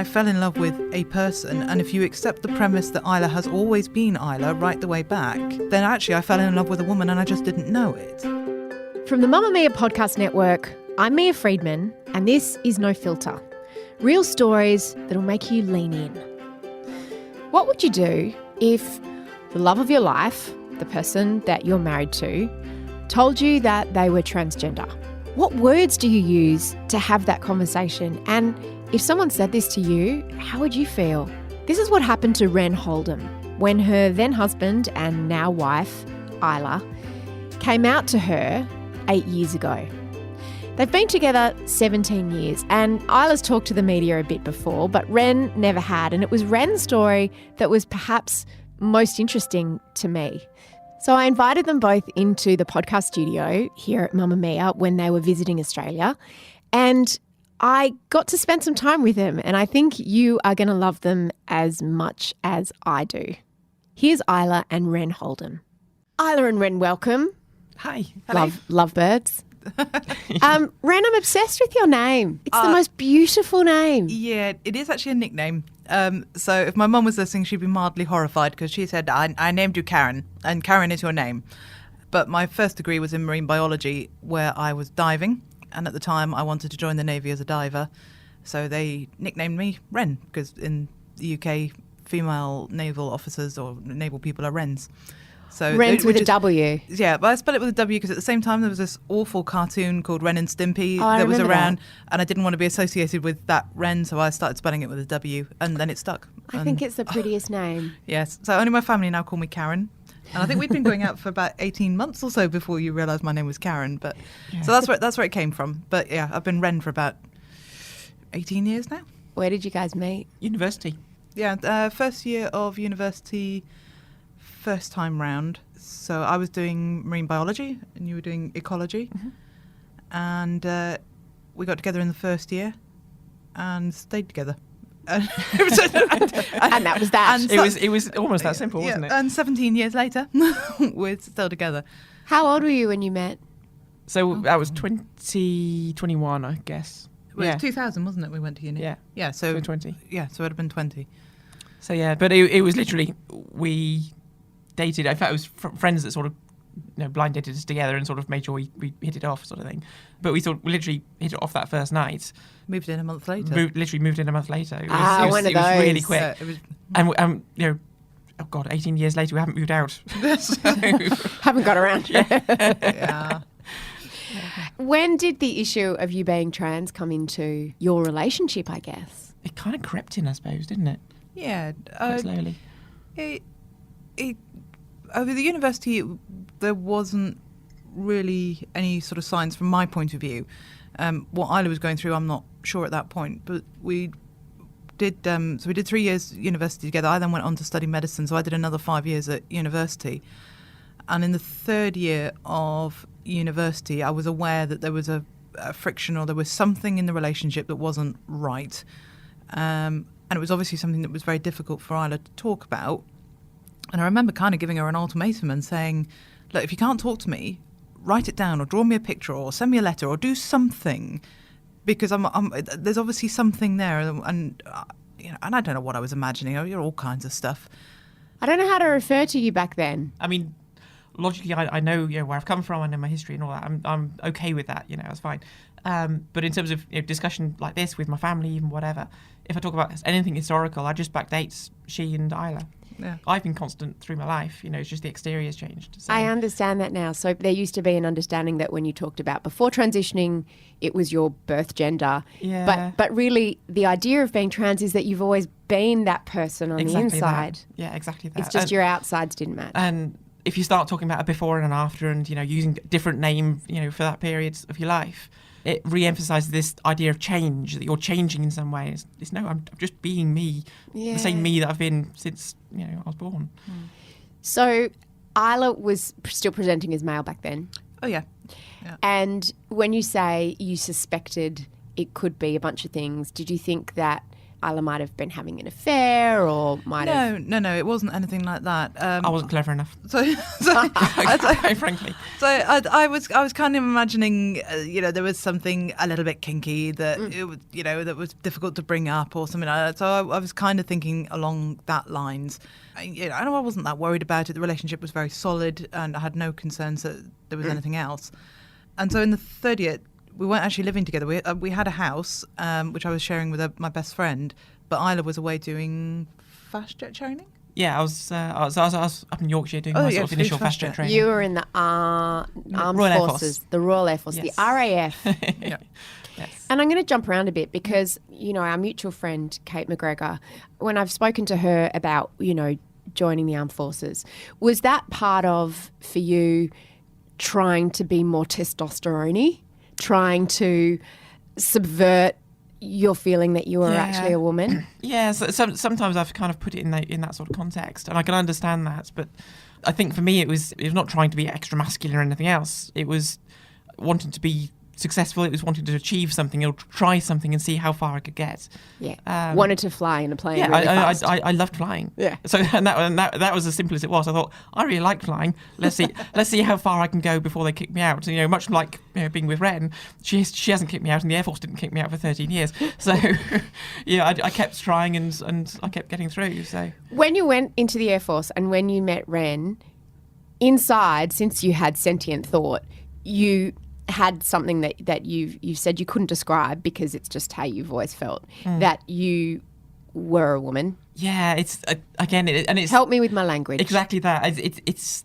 I fell in love with a person, and if you accept the premise that Ayla has always been Ayla right the way back, then actually I fell in love with a woman and I just didn't know it. From the Mamma Mia podcast network, I'm Mia Friedman, and this is No Filter. Real stories that'll make you lean in. What would you do if the love of your life, the person that you're married to, told you that they were transgender? What words do you use to have that conversation? And if someone said this to you, how would you feel? This is what happened to Wren Holdom when her then husband and now wife, Ayla, came out to her 8 years ago. They've been together 17 years, and Ayla's talked to the media a bit before, but Wren never had, and it was Wren's story that was perhaps most interesting to me. So I invited them both into the podcast studio here at Mamma Mia when they were visiting Australia, and I got to spend some time with them, and I think you are going to love them as much as I do. Here's Ayla and Wren Holdom. Ayla and Wren, welcome. Hi. Hello. Lovebirds. Wren, I'm obsessed with your name. It's the most beautiful name. Yeah, it is actually a nickname. So if my mum was listening, she'd be mildly horrified because she said, I named you Karen, and Karen is your name. But my first degree was in marine biology, where I was diving. And at the time, I wanted to join the Navy as a diver. So they nicknamed me Wren, because in the UK, female naval officers or naval people are Wrens. So Wren's with a W. Yeah, but I spelled it with a W because at the same time there was this awful cartoon called Wren and Stimpy that was around, and I didn't want to be associated with that Wren, so I started spelling it with a W, and then it stuck. I think it's the prettiest name. Yes, so only my family now call me Karen. And I think we'd been going out for about 18 months or so before you realised my name was Karen. But yeah. So that's where it came from. But yeah, I've been Wren for about 18 years now. Where did you guys meet? University. Yeah, first year of university, first time round. So I was doing marine biology and you were doing ecology. Mm-hmm. And we got together in the first year and stayed together. And that was that. And it was almost that simple, wasn't it? And 17 years later, we're still together. How old were you when you met? So I was 21, I guess. Well, it was 2000, wasn't it? We went to uni. Yeah. Yeah. So 20. Yeah. So it'd have been 20. So yeah, but it was literally we dated. In fact, it was friends that sort of blind dated us together and sort of made sure we hit it off, sort of thing. But we literally hit it off that first night. Moved in a month later. Literally moved in a month later. It was really quick. It was, and oh God, 18 years later we haven't moved out. Haven't got around. Yeah. When did the issue of you being trans come into your relationship, I guess? It kind of crept in, I suppose, didn't it? Yeah. Quite slowly. It over the university, there wasn't really any sort of signs from my point of view. What Ayla was going through, I'm not sure at that point, but we did 3 years university together. I then went on to study medicine, so I did another 5 years at university. And in the third year of university, I was aware that there was a friction, or there was something in the relationship that wasn't right. And it was obviously something that was very difficult for Ayla to talk about. And I remember kind of giving her an ultimatum and saying, look, if you can't talk to me, write it down or draw me a picture or send me a letter or do something, because there's obviously something there. And I don't know what I was imagining. All kinds of stuff. I don't know how to refer to you back then. I mean, logically, I know where I've come from. I know my history and all that. I'm okay with that. It's fine. But in terms of discussion like this with my family, even whatever, if I talk about anything historical, I just backdates she and Ayla. Yeah. I've been constant through my life. It's just the exterior's changed. So. I understand that now. So there used to be an understanding that when you talked about before transitioning, it was your birth gender. Yeah. But really, the idea of being trans is that you've always been that person on exactly the inside. That. Yeah, exactly that. It's just your outsides didn't match. And if you start talking about a before and an after, and using a different name, for that period of your life, it re-emphasises this idea of change, that you're changing in some way. It's no, I'm just being me, the same me that I've been since I was born. So Ayla was still presenting as male back then. Oh yeah. And when you say you suspected it could be a bunch of things, did you think that Ayla might have been having an affair or might have... No, it wasn't anything like that. I wasn't clever enough. Quite frankly. So I was kind of imagining, there was something a little bit kinky that it was, that was difficult to bring up or something like that. So I was kind of thinking along that lines. I wasn't that worried about it. The relationship was very solid, and I had no concerns that there was anything else. And so in the third year, we weren't actually living together. We had a house, which I was sharing with my best friend, but Ayla was away doing fast jet training. Yeah, I was up in Yorkshire doing my sort of initial fast jet training. You were in the Armed Royal Forces, the Royal Air Force, Yes. the RAF. Yeah. Yes. And I'm going to jump around a bit because, our mutual friend, Kate McGregor, when I've spoken to her about, joining the Armed Forces, was that part of, for you, trying to be more testosterone-y, trying to subvert your feeling that you were actually a woman? Yeah, so sometimes I've kind of put it in that sort of context, and I can understand that. But I think for me, it was not trying to be extra masculine or anything else. It was wanting to be successful. It was wanting to achieve something or try something and see how far I could get. Yeah, wanted to fly in a plane. Yeah, really fast. I loved flying. Yeah. So and that was as simple as it was. I thought I really like flying. Let's see how far I can go before they kick me out. Much like being with Wren, she hasn't kicked me out, and the Air Force didn't kick me out for 13 years. So I kept trying and I kept getting through. So when you went into the Air Force and when you met Wren, inside, since you had sentient thought, you had something that you said you couldn't describe because it's just how you've always felt, that you were a woman. Yeah, it's again, it's help me with my language. Exactly that. It's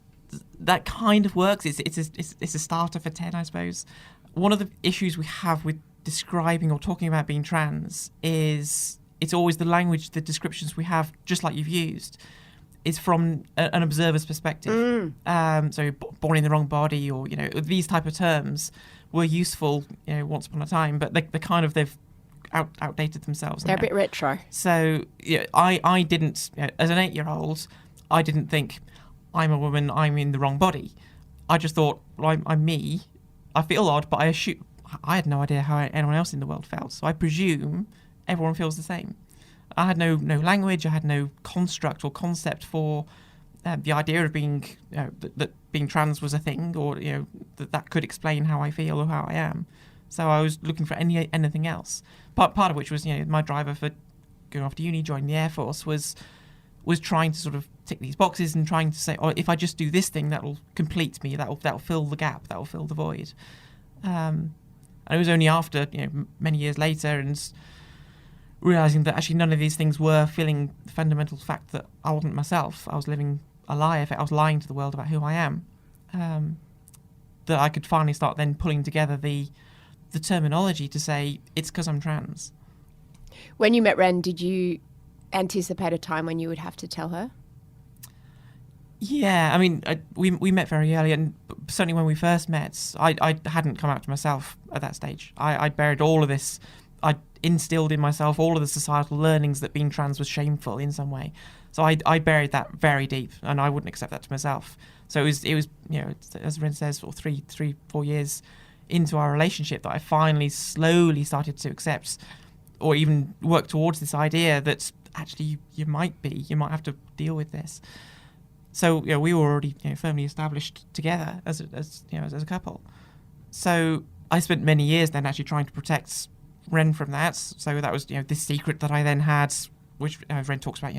that kind of works. It's a starter for 10, I suppose. One of the issues we have with describing or talking about being trans is it's always the language, the descriptions we have, just like you've used, is from an observer's perspective. So born in the wrong body, or these type of terms were useful once upon a time, but they've outdated themselves. They're a bit retro. So I didn't, as an 8-year-old, I didn't think I'm a woman, I'm in the wrong body. I just thought, well, I'm me. I feel odd, but I had no idea how anyone else in the world felt. So I presume everyone feels the same. I had no language. I had no construct or concept for the idea of being that being trans was a thing, or that could explain how I feel or how I am. So I was looking for anything else. Part of which was my driver for going off to uni, joining the Air Force, was trying to sort of tick these boxes and trying to say, oh, if I just do this thing, that'll complete me. That'll fill the gap. That'll fill the void. And it was only after many years later and realising that actually none of these things were filling the fundamental fact that I wasn't myself. I was living a lie. I was lying to the world about who I am. That I could finally start then pulling together the terminology to say it's because I'm trans. When you met Wren, did you anticipate a time when you would have to tell her? Yeah, I mean, we met very early, and certainly when we first met, I hadn't come out to myself at that stage. I'd buried all of this. I'd instilled in myself all of the societal learnings that being trans was shameful in some way. So I buried that very deep, and I wouldn't accept that to myself. So it was as Wren says, sort of 3-4 years into our relationship that I finally slowly started to accept or even work towards this idea that actually you might have to deal with this. So we were already firmly established together as a couple. So I spent many years then actually trying to protect Wren from that. So that was this secret that I then had, which Wren talks about.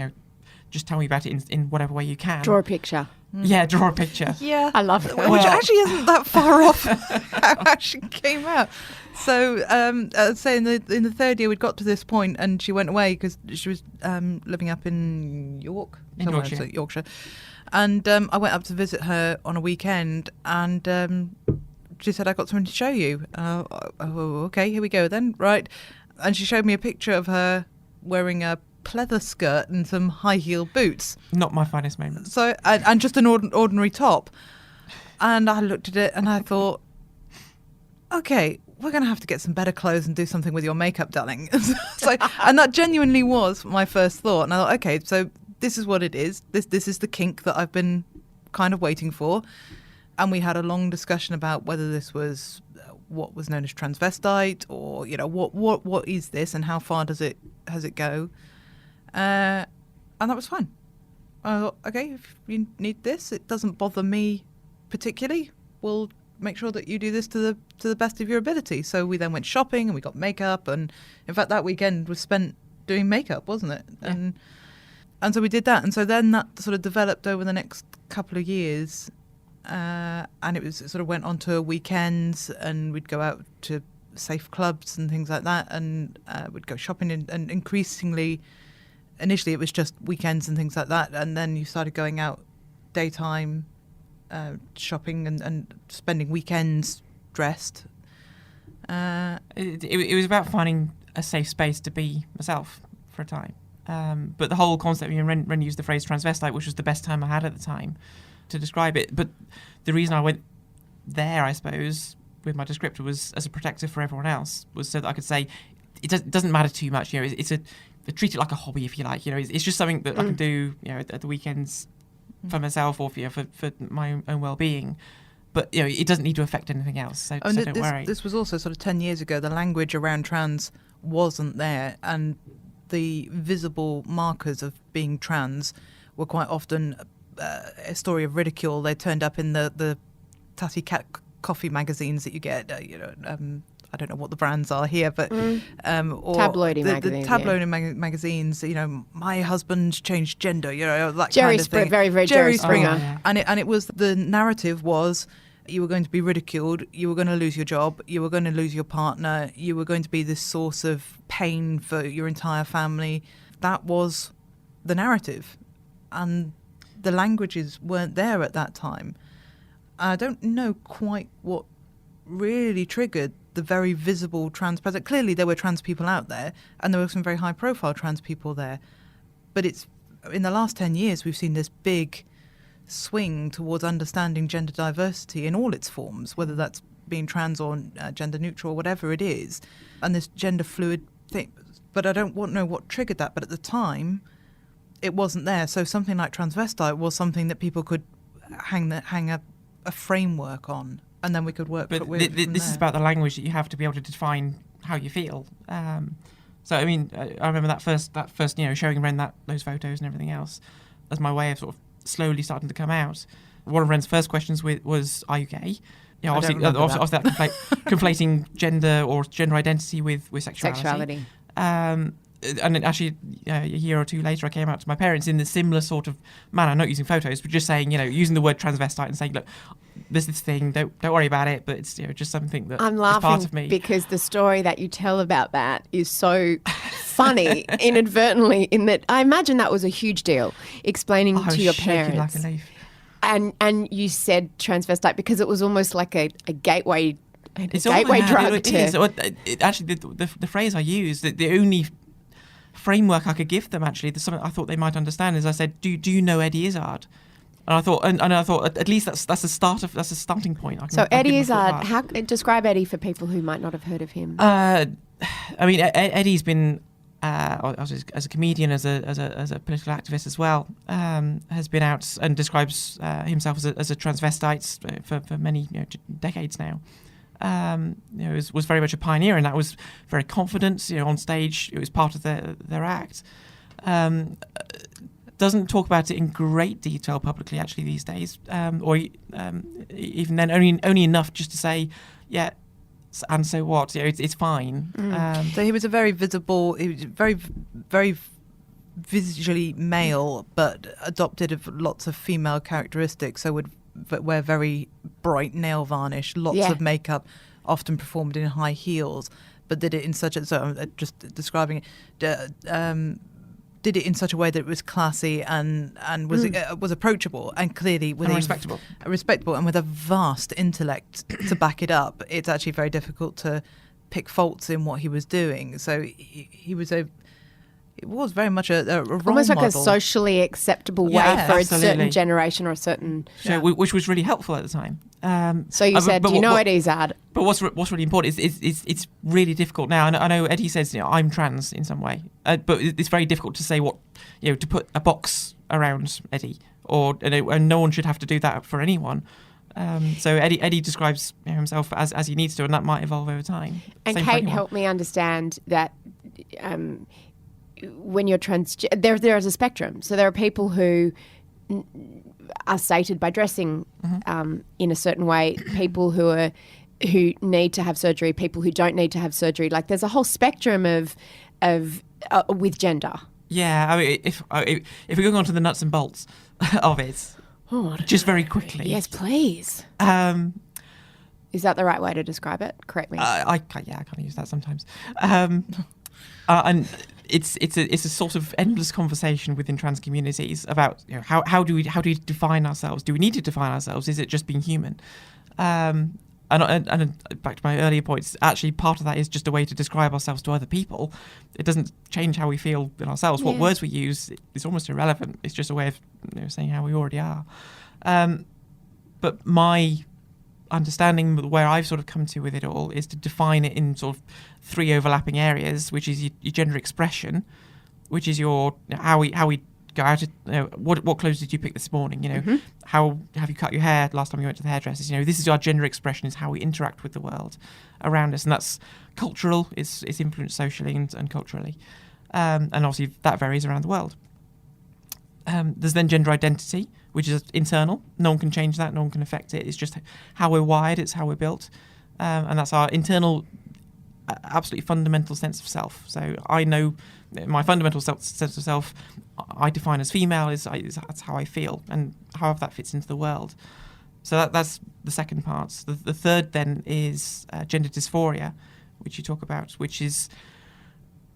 Just tell me about it in whatever way you can. Draw a picture. Yeah, draw a picture. Yeah, I love it. Which actually isn't that far off how it actually came out. So, I'd say in the third year we'd got to this point, and she went away because she was living up in Yorkshire. And I went up to visit her on a weekend, and she said, "I got something to show you." Okay, here we go then. Right, and she showed me a picture of her wearing a pleather skirt and some high heel boots. Not my finest moment. So and just an ordinary top. And I looked at it and I thought, okay, we're going to have to get some better clothes and do something with your makeup, darling. And that genuinely was my first thought. And I thought, okay, so this is what it is. This is the kink that I've been kind of waiting for. And we had a long discussion about whether this was what was known as transvestite, or what is this and how far does it has it go. And that was fine. I thought, okay, if you need this, it doesn't bother me particularly. We'll make sure that you do this to the best of your ability. So we then went shopping and we got makeup, and in fact that weekend was spent doing makeup, wasn't it? Yeah. And so we did that, and so then that sort of developed over the next couple of years, and it sort of went on to weekends, and we'd go out to safe clubs and things like that, and we'd go shopping, and increasingly, initially it was just weekends and things like that, and then you started going out daytime, shopping and spending weekends dressed. It was about finding a safe space to be myself for a time. But the whole concept, Wren used the phrase transvestite, which was the best time I had at the time to describe it. But the reason I went there, I suppose, with my descriptor was as a protector for everyone else, was so that I could say it doesn't matter too much. Treat it like a hobby, if you like. It's just something that I can do, at the weekends for myself or for my own well-being. But it doesn't need to affect anything else. So don't worry. This was also sort of 10 years ago. The language around trans wasn't there, and the visible markers of being trans were quite often a story of ridicule. They turned up in the tatty cat coffee magazines that you get. I don't know what the brands are here, but or tabloidy magazines. The tabloid magazines. My husband's changed gender. That Jerry kind of thing. Very Jerry Springer. Oh, yeah. And it was, the narrative was, you were going to be ridiculed, you were going to lose your job, you were going to lose your partner, you were going to be this source of pain for your entire family. That was the narrative. And the languages weren't there at that time. I don't know quite what really triggered the very visible trans presence. Clearly there were trans people out there, and there were some very high profile trans people there. But it's in the last 10 years we've seen this big swing towards understanding gender diversity in all its forms, whether that's being trans or gender neutral or whatever it is, and this gender fluid thing. But I don't know what triggered that, but at the time it wasn't there. So something like transvestite was something that people could hang a framework on, and then we could work But with this is about the language that you have to be able to define how you feel. So I remember that first showing Wren those photos and everything else as my way of sort of slowly starting to come out. One of Wren's first questions was, "Are you gay?" Obviously that conflating gender or gender identity with sexuality. And then actually, a year or two later, I came out to my parents in the similar sort of manner, not using photos, but just saying, using the word transvestite and saying, "Look, there's this thing. Don't worry about it, but it's just something that I'm is laughing part of me." because the story that you tell about that is so funny inadvertently. In that, I imagine that was a huge deal, explaining to your parents. Like a leaf. And you said transvestite because it was almost like a gateway. It's gateway drug. It is. Actually, the phrase I used, the only framework I could give them, actually, there's something I thought they might understand, is I said, "Do you know Eddie Izzard?" And I thought, at least that's a starting point. Eddie Izzard, how describe Eddie for people who might not have heard of him? Eddie's been as a comedian, as a political activist as well, has been out and describes himself as a transvestite for many decades now. Was very much a pioneer, and that was very confident. On stage, it was part of their act. Doesn't talk about it in great detail publicly, actually, these days, or even then, only enough just to say, yeah. And so what? It's fine. So he was a very visible. He was very, very visually male, but adopted of lots of female characteristics. So would wear very bright nail varnish, lots of makeup, often performed in high heels, but did it in such a. So I'm just describing it. Did it in such a way that it was classy and was approachable, and clearly with respectable and with a vast intellect to back it up. It's actually very difficult to pick faults in what he was doing. So he was it was very much a role almost like model. A socially acceptable way for absolutely. a certain generation or a certain. So, which was really helpful at the time. So you said, "Do you know Eddie Izzard?" But what's really important is it's really difficult now. And I know Eddie says, I'm trans in some way, but it's very difficult to say what to put a box around Eddie, and no one should have to do that for anyone. So Eddie describes himself as he needs to, and that might evolve over time. And Kate helped me understand that when you're there is a spectrum. So there are people who are sated by dressing in a certain way, people who need to have surgery, people who don't need to have surgery. Like there's a whole spectrum of with gender. Yeah, I mean, if we're going on to the nuts and bolts of it, just very quickly. Yes, please. Is that the right way to describe it? Correct me. I kind of use that sometimes. And it's a sort of endless conversation within trans communities about how do we define ourselves? Do we need to define ourselves? Is it just being human? And back to my earlier points, actually part of that is just a way to describe ourselves to other people. It doesn't change how we feel in ourselves. What words we use is almost irrelevant. It's just a way of saying how we already are. But my understanding, where I've sort of come to with it all, is to define it in sort of three overlapping areas, which is your gender expression, which is your how we go out. What clothes did you pick this morning? How have you cut your hair last time you went to the hairdressers? This is our gender expression, is how we interact with the world around us, and that's cultural. It's influenced socially and culturally, and obviously that varies around the world. There's then gender identity, which is internal. No one can change that. No one can affect it. It's just how we're wired. It's how we're built. And that's our internal, absolutely fundamental sense of self. So I know my fundamental sense of self, I define as female, that's how I feel and however that fits into the world. So that's the second part. The third then is gender dysphoria, which you talk about, which is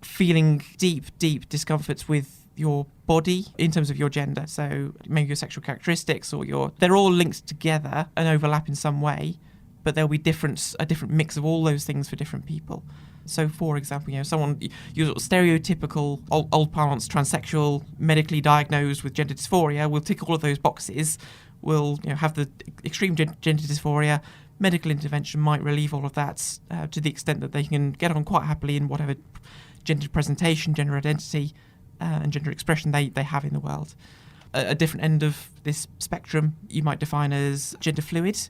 feeling deep discomforts with your body in terms of your gender. So maybe your sexual characteristics they're all linked together and overlap in some way, but there'll be a different mix of all those things for different people. So for example, someone, your stereotypical old parlance transsexual, medically diagnosed with gender dysphoria will tick all of those boxes, will have the extreme gender dysphoria. Medical intervention might relieve all of that to the extent that they can get on quite happily in whatever gender presentation, gender identity and gender expression they have in the world. A different end of this spectrum you might define as gender fluid,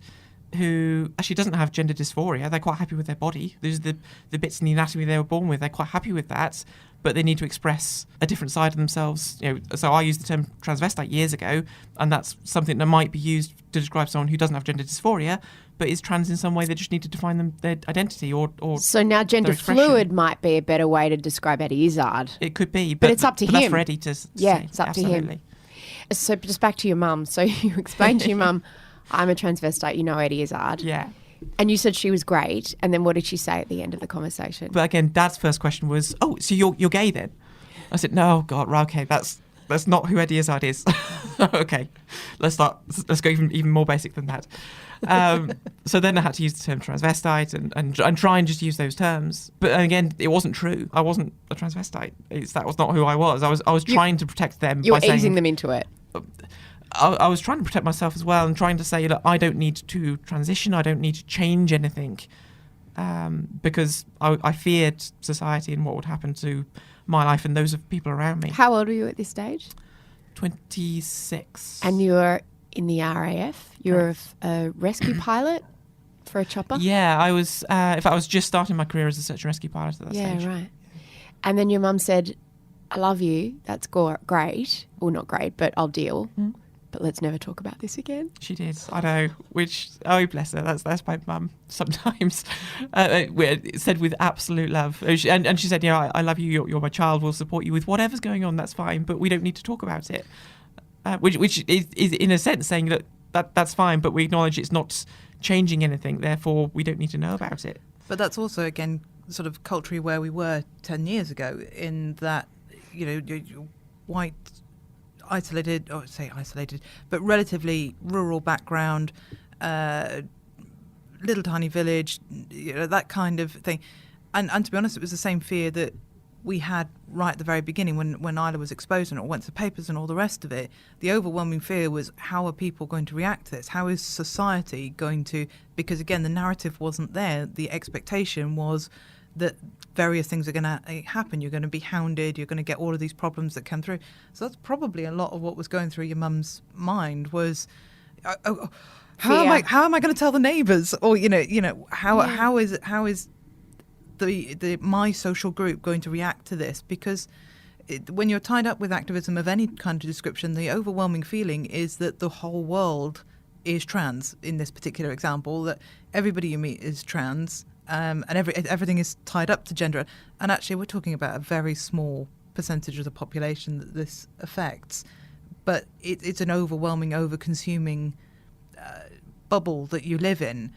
who actually doesn't have gender dysphoria. They're quite happy with their body. There's the bits in the anatomy they were born with. They're quite happy with that, but they need to express a different side of themselves. So I used the term transvestite years ago, and that's something that might be used to describe someone who doesn't have gender dysphoria, but is trans in some way. They just need to define their identity or so now gender fluid might be a better way to describe Eddie Izzard. It could be, but it's up to him. That's for Eddie to say. It's up Absolutely. to him. So just back to your mum. So you explained to your mum, I'm a transvestite, Eddie Izzard. Yeah. And you said she was great. And then what did she say at the end of the conversation? But again, Dad's first question was, "Oh, so you're gay then?" I said, "No, God, right, okay, that's not who Eddie Izzard is." Okay, let's go even more basic than that. So then I had to use the term transvestite and try and just use those terms. But again, it wasn't true. I wasn't a transvestite. That was not who I was. I was trying to protect them. You were by saying, easing them into it. I was trying to protect myself as well and trying to say, look, I don't need to transition. I don't need to change anything because I feared society and what would happen to my life and those of people around me. How old were you at this stage? 26. And you were in the RAF? You were a rescue pilot for a chopper? Yeah, I was. In fact, I was just starting my career as a search and rescue pilot at that stage. Yeah, right. And then your mum said, I love you. That's great. Well, not great, but I'll deal. Mm. But let's never talk about this again. She did, I know. Which, oh bless her, that's my mum. Sometimes said with absolute love, and she said, I love you. You're my child. We'll support you with whatever's going on. That's fine, but we don't need to talk about it. Which is in a sense saying that's fine, but we acknowledge it's not changing anything. Therefore, we don't need to know about it. But that's also again sort of culturally where we were 10 years ago. In that, white. Isolated, but relatively rural background, little tiny village, that kind of thing. And to be honest, it was the same fear that we had right at the very beginning when Ayla was exposed and it went to papers and all the rest of it. The overwhelming fear was, how are people going to react to this? How is society going to... Because again, the narrative wasn't there. The expectation was that various things are going to happen. You're going to be hounded. You're going to get all of these problems that come through. So that's probably a lot of what was going through your mum's mind was, how am I going to tell the neighbours? Or how is my social group going to react to this? Because when you're tied up with activism of any kind of description, the overwhelming feeling is that the whole world is trans. In this particular example, that everybody you meet is trans, and everything is tied up to gender. And actually, we're talking about a very small percentage of the population that this affects, but it's an overwhelming, over-consuming bubble that you live in.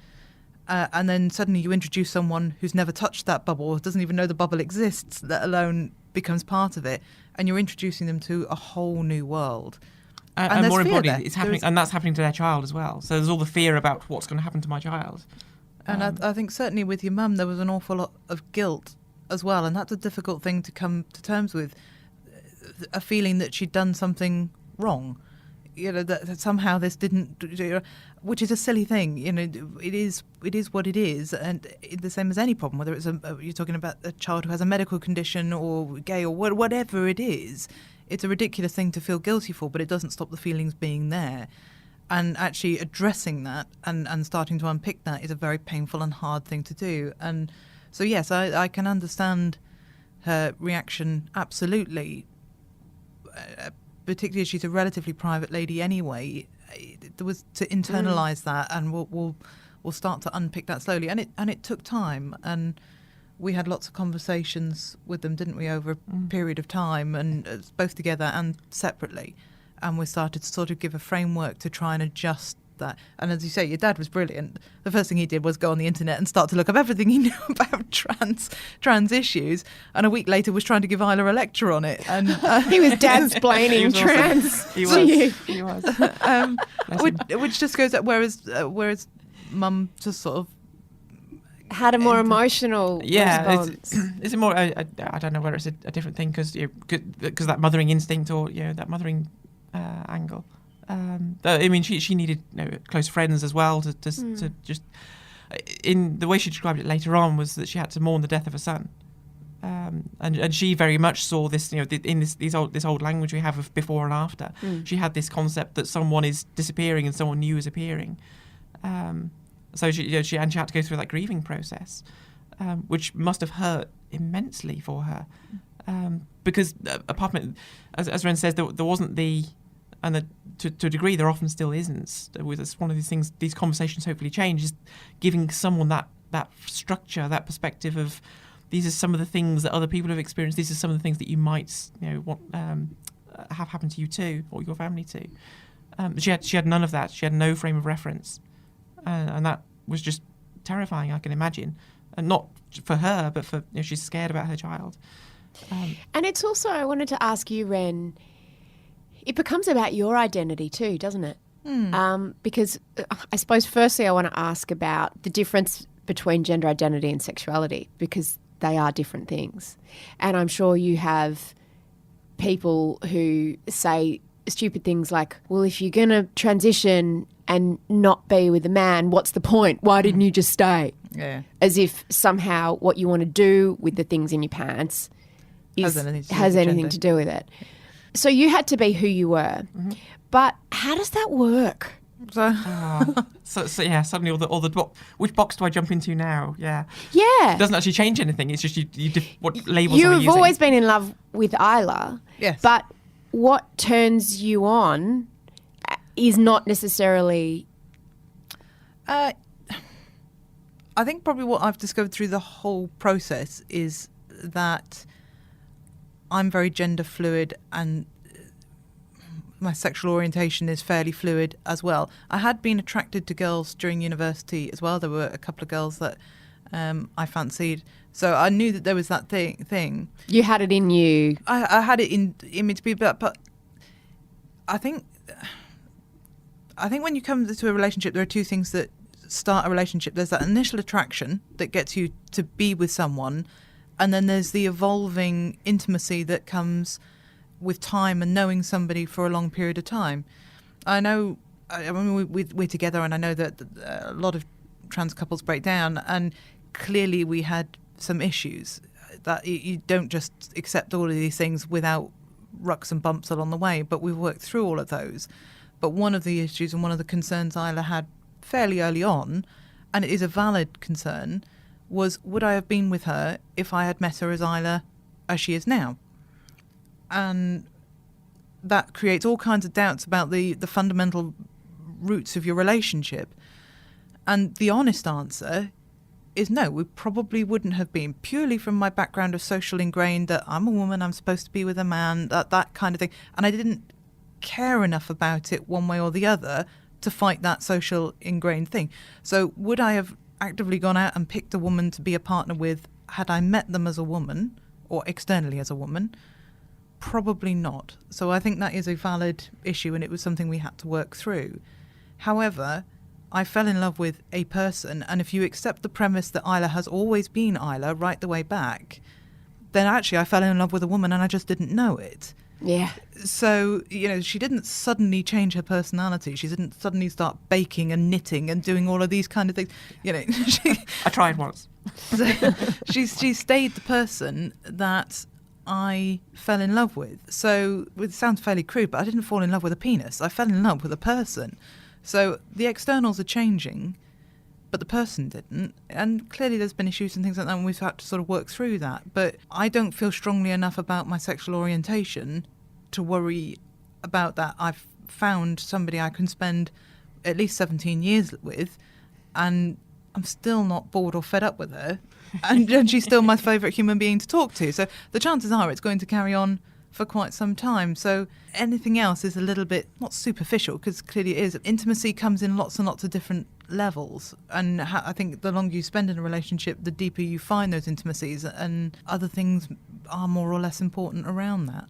And then suddenly you introduce someone who's never touched that bubble, or doesn't even know the bubble exists, let alone becomes part of it, and you're introducing them to a whole new world. And more importantly, it's happening, and that's happening to their child as well. So there's all the fear about what's going to happen to my child. And I think certainly with your mum, there was an awful lot of guilt as well, and that's a difficult thing to come to terms with, a feeling that she'd done something wrong. That somehow this didn't, which is a silly thing. It is what it is, and the same as any problem, whether it's you're talking about a child who has a medical condition or gay or whatever it is. It's a ridiculous thing to feel guilty for, but it doesn't stop the feelings being there. And actually addressing that and starting to unpick that is a very painful and hard thing to do. And so, yes, I can understand her reaction absolutely. Particularly as she's a relatively private lady anyway, there was to internalise that, and we'll start to unpick that slowly. And it took time, and we had lots of conversations with them, didn't we, over a period of time, and both together and separately. And we started to sort of give a framework to try and adjust that. And as you say, your dad was brilliant. The first thing he did was go on the internet and start to look up everything he knew about trans issues, and a week later was trying to give Ayla a lecture on it. And he was dad-splaining trans. He was. Which just goes up, whereas mum just sort of had a more emotional response. It's more. I don't know whether it's a different thing because that mothering instinct or that mothering angle. I mean, she needed close friends as well to just. In the way she described it later on was that she had to mourn the death of her son, and she very much saw this. In this old language we have of before and after. She had this concept that someone is disappearing and someone new is appearing. So she had to go through that grieving process, which must have hurt immensely for her, because apart from, as Wren says, there wasn't to a degree there often still isn't. It's one of these things. These conversations hopefully change. Is giving someone that structure, that perspective of these are some of the things that other people have experienced. These are some of the things that you might want have happen to you too, or your family too. She had none of that. She had no frame of reference. And that was just terrifying, I can imagine. And not for her, but for she's scared about her child. And it's also, I wanted to ask you, Wren, it becomes about your identity too, doesn't it? Because I suppose firstly I want to ask about the difference between gender identity and sexuality, because they are different things. And I'm sure you have people who say stupid things like, well, if you're going to transition and not be with a man, what's the point? Why didn't you just stay? Yeah. As if somehow what you want to do with the things in your pants has anything to do with it. So you had to be who you were. But how does that work? So yeah, suddenly all the which box do I jump into now? Yeah. Yeah. It doesn't actually change anything. It's just what labels are you using. You've always been in love with Ayla. Yes. But what turns you on is not necessarily... I think probably what I've discovered through the whole process is that I'm very gender fluid and my sexual orientation is fairly fluid as well. I had been attracted to girls during university as well. There were a couple of girls that I fancied. So I knew that there was that thing. You had it in you. I had it in me to be, but I think when you come to a relationship, there are two things that start a relationship. There's that initial attraction that gets you to be with someone, and then there's the evolving intimacy that comes with time and knowing somebody for a long period of time. I mean, we're together, and I know that a lot of trans couples break down, and clearly we had some issues that you don't just accept all of these things without rucks and bumps along the way, but we've worked through all of those. But one of the issues and one of the concerns Ayla had fairly early on, and it is a valid concern, was would I have been with her if I had met her as Ayla as she is now? And that creates all kinds of doubts about the fundamental roots of your relationship. And the honest answer is no, we probably wouldn't have been, purely from my background of social ingrained that I'm a woman, I'm supposed to be with a man, that kind of thing. And I didn't care enough about it one way or the other to fight that social ingrained thing. So would I have actively gone out and picked a woman to be a partner with had I met them as a woman or externally as a woman? Probably not. So I think that is a valid issue, and it was something we had to work through. However, I fell in love with a person, and if you accept the premise that Ayla has always been Ayla right the way back, then actually I fell in love with a woman and I just didn't know it. Yeah. So, she didn't suddenly change her personality. She didn't suddenly start baking and knitting and doing all of these kind of things. I tried once. She stayed the person that I fell in love with. So it sounds fairly crude, but I didn't fall in love with a penis. I fell in love with a person. So the externals are changing, but the person didn't. And clearly there's been issues and things like that, and we've had to sort of work through that. But I don't feel strongly enough about my sexual orientation to worry about that. I've found somebody I can spend at least 17 years with, and I'm still not bored or fed up with her. And she's still my favourite human being to talk to. So the chances are it's going to carry on for quite some time. So anything else is a little bit, not superficial, because clearly it is. Intimacy comes in lots and lots of different levels. And I think the longer you spend in a relationship, the deeper you find those intimacies, and other things are more or less important around that.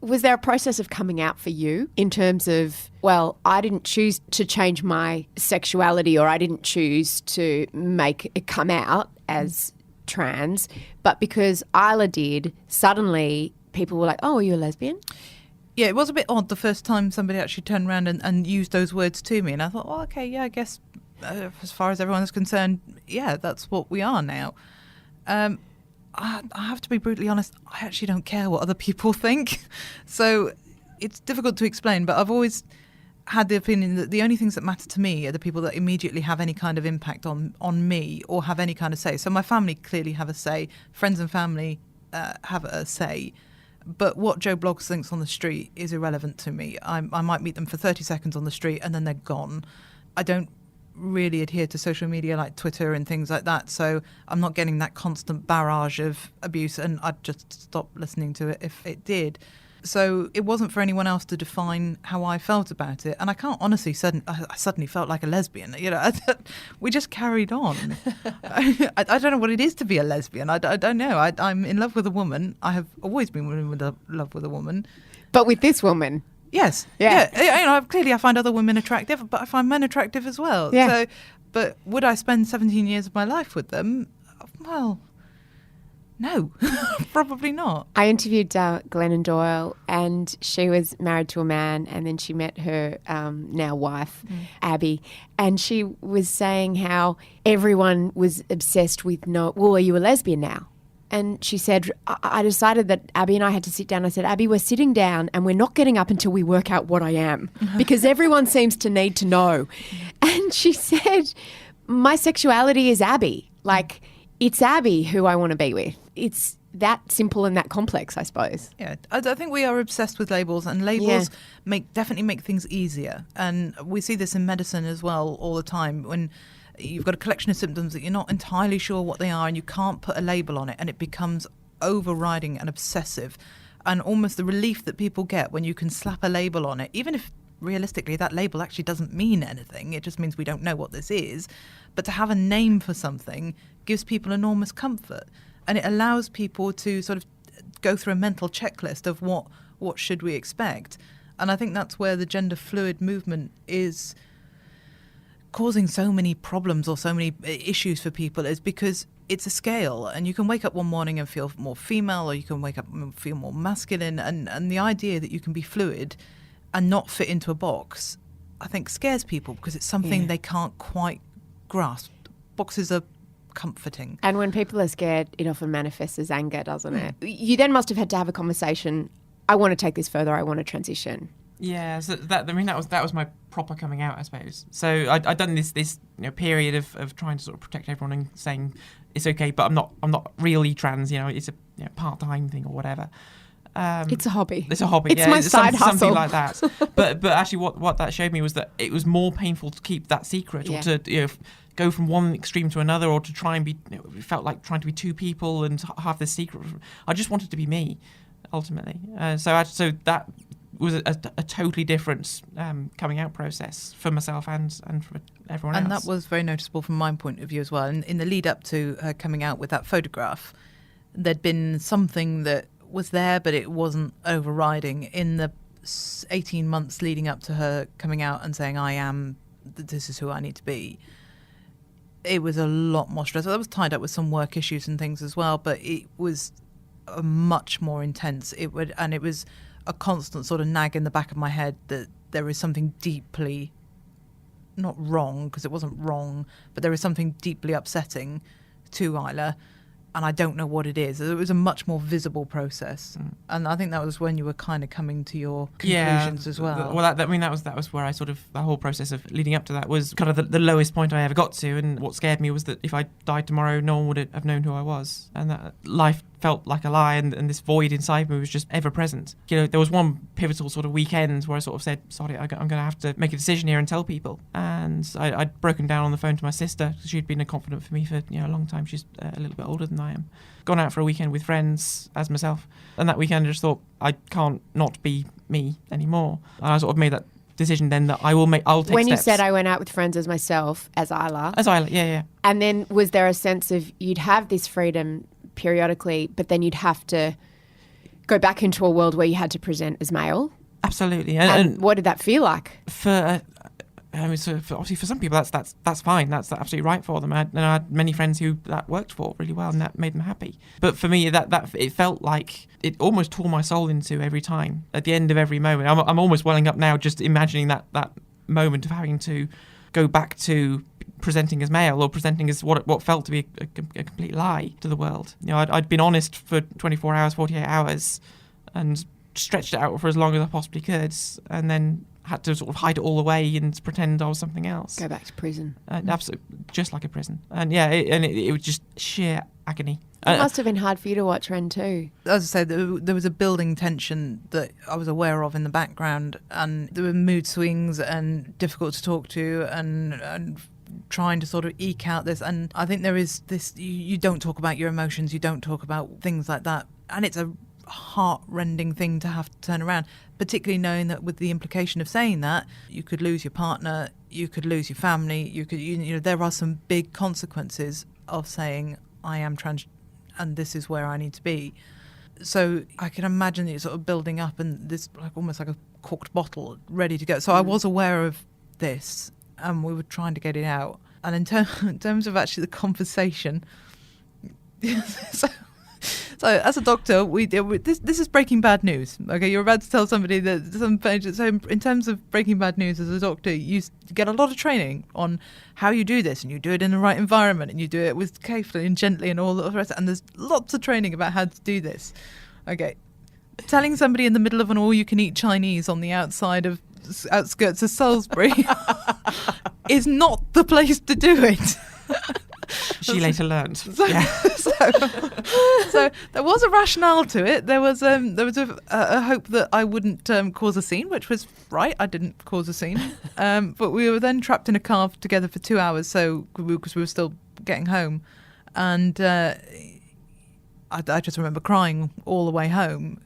Was there a process of coming out for you in terms of, well, I didn't choose to change my sexuality, or I didn't choose to make it come out as trans, but because Ayla did, suddenly people were like, oh, are you a lesbian? Yeah, it was a bit odd the first time somebody actually turned around and used those words to me. And I thought, oh, okay, yeah, I guess as far as everyone is concerned, yeah, that's what we are now. I have to be brutally honest, I actually don't care what other people think. So it's difficult to explain, but I've always had the opinion that the only things that matter to me are the people that immediately have any kind of impact on me or have any kind of say. So my family clearly have a say, friends and family have a say, but what Joe Bloggs thinks on the street is irrelevant to me. I might meet them for 30 seconds on the street and then they're gone. I don't really adhere to social media like Twitter and things like that, so I'm not getting that constant barrage of abuse, and I'd just stop listening to it if it did. So it wasn't for anyone else to define how I felt about it. And I can't honestly I suddenly felt like a lesbian. We just carried on. I don't know what it is to be a lesbian. I don't know. I'm in love with a woman. I have always been in love with a woman. But with this woman? Yes. Yeah. Clearly I find other women attractive, but I find men attractive as well. Yeah. So, but would I spend 17 years of my life with them? Well, no, probably not. I interviewed Glennon Doyle, and she was married to a man, and then she met her now wife, Abby, and she was saying how everyone was obsessed with, are you a lesbian now? And she said, I decided that Abby and I had to sit down. I said, Abby, we're sitting down and we're not getting up until we work out what I am, because everyone seems to need to know. And she said, my sexuality is Abby. Like, it's Abby who I want to be with. It's that simple and that complex, I suppose. Yeah, I think we are obsessed with labels, and labels definitely make things easier. And we see this in medicine as well all the time, when you've got a collection of symptoms that you're not entirely sure what they are and you can't put a label on it, and it becomes overriding and obsessive. And almost the relief that people get when you can slap a label on it, even if realistically that label actually doesn't mean anything, it just means we don't know what this is. But to have a name for something gives people enormous comfort, and it allows people to sort of go through a mental checklist of what should we expect. And I think that's where the gender fluid movement is causing so many problems or so many issues for people, is because it's a scale, and you can wake up one morning and feel more female, or you can wake up and feel more masculine, and the idea that you can be fluid and not fit into a box, I think scares people, because it's something they can't quite grasp. Boxes are comforting. And when people are scared, it often manifests as anger, doesn't it? You then must have had to have a conversation, I want to take this further, I want to transition. Yeah, so that was my proper coming out, I suppose. So I'd done this period of trying to sort of protect everyone and saying it's okay, but I'm not really trans. It's a part-time thing or whatever. It's a hobby. It's a hobby. It's my side hustle. Something like that. but actually, what that showed me was that it was more painful to keep that secret, or to go from one extreme to another, or to try and be. It felt like trying to be two people and have this secret. I just wanted to be me, ultimately. So that was a totally different coming out process for myself and for everyone else. And that was very noticeable from my point of view as well. And in the lead up to her coming out with that photograph, there'd been something that was there, but it wasn't overriding. In the 18 months leading up to her coming out and saying, this is who I need to be, it was a lot more stressful. I was tied up with some work issues and things as well, but it was much more intense. It was a constant sort of nag in the back of my head that there is something deeply, not wrong, because it wasn't wrong, but there is something deeply upsetting to Ayla, and I don't know what it is. It was a much more visible process, and I think that was when you were kind of coming to your conclusions as well. That was where I sort of, the whole process of leading up to that was kind of the lowest point I ever got to, and what scared me was that if I died tomorrow, no one would have known who I was, and that life felt like a lie, and this void inside me was just ever present. There was one pivotal sort of weekend where I sort of said, sorry, I'm going to have to make a decision here and tell people. And I'd broken down on the phone to my sister. She'd been a confidant for me for a long time. She's a little bit older than I am. Gone out for a weekend with friends as myself. And that weekend I just thought, I can't not be me anymore. And I sort of made that decision then that I'll take steps. When you said I went out with friends as myself, as Ayla. As Ayla, yeah. And then was there a sense of you'd have this freedom periodically, but then you'd have to go back into a world where you had to present as male? Absolutely. And what did that feel like? Obviously for some people that's fine. That's absolutely right for them. I had many friends who that worked for really well, and that made them happy. But for me, that it felt like it almost tore my soul into every time. At the end of every moment, I'm almost welling up now just imagining that moment of having to go back to presenting as male, or presenting as what felt to be a complete lie to the world. I'd been honest for 24 hours, 48 hours, and stretched it out for as long as I possibly could, and then had to sort of hide it all away and pretend I was something else. Go back to prison. Absolutely, just like a prison. And it was just sheer agony. It must have been hard for you to watch, Wren, too. As I say, there was a building tension that I was aware of in the background, and there were mood swings and difficult to talk to, and trying to sort of eke out this. And I think there is this, you don't talk about your emotions, you don't talk about things like that, and it's a heart-rending thing to have to turn around, particularly knowing that with the implication of saying that, you could lose your partner, you could lose your family, there are some big consequences of saying I am trans and this is where I need to be. So I can imagine that it's sort of building up, and this almost like a corked bottle ready to go. So I was aware of this, and we were trying to get it out. And in terms of actually the conversation, so as a doctor, this is breaking bad news. Okay, you're about to tell somebody that some patients. So in terms of breaking bad news, as a doctor, you get a lot of training on how you do this, and you do it in the right environment, and you do it with carefully and gently, and all the rest. And there's lots of training about how to do this. Okay, telling somebody in the middle of an all-you-can-eat Chinese on the outskirts of Salisbury is not the place to do it. She later learned. So there was a rationale to it. There was a hope that I wouldn't cause a scene, which was right. I didn't cause a scene, but we were then trapped in a car together for 2 hours. Because we were still getting home, and I just remember crying all the way home.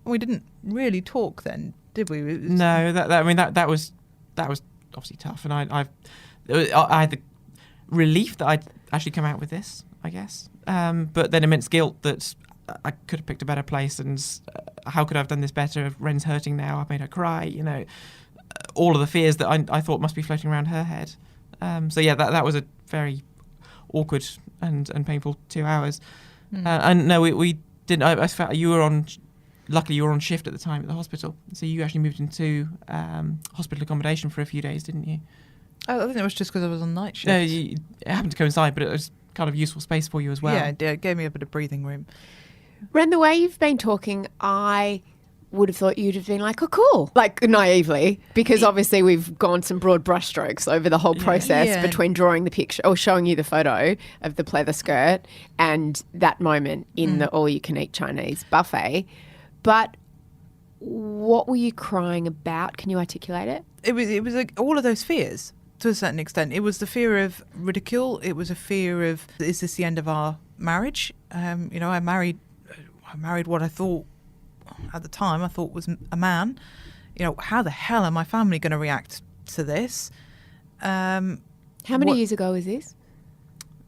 We didn't really talk then, did we? No, that was obviously tough, and I had the relief that I'd actually come out with this, I guess, but then immense guilt that I could have picked a better place, and how could I have done this better? Wren's hurting now, I've made her cry, all of the fears that I thought must be floating around her head. That was a very awkward and painful 2 hours. And no, we didn't. I felt luckily you were on shift at the time at the hospital, so you actually moved into hospital accommodation for a few days, didn't you? I think it was just because I was on night shift. No, it happened to coincide, but it was kind of useful space for you as well. Yeah, it gave me a bit of breathing room. Wren, the way you've been talking, I would have thought you'd have been like, oh, cool, like naively, because obviously we've gone some broad brushstrokes over the whole process between drawing the picture or showing you the photo of the pleather skirt and that moment in the all-you-can-eat Chinese buffet. But what were you crying about? Can you articulate it? It was like all of those fears to a certain extent. It was the fear of ridicule. It was a fear of, is this the end of our marriage? I married what I thought at the time I thought was a man. How the hell are my family going to react to this? How many years ago was this?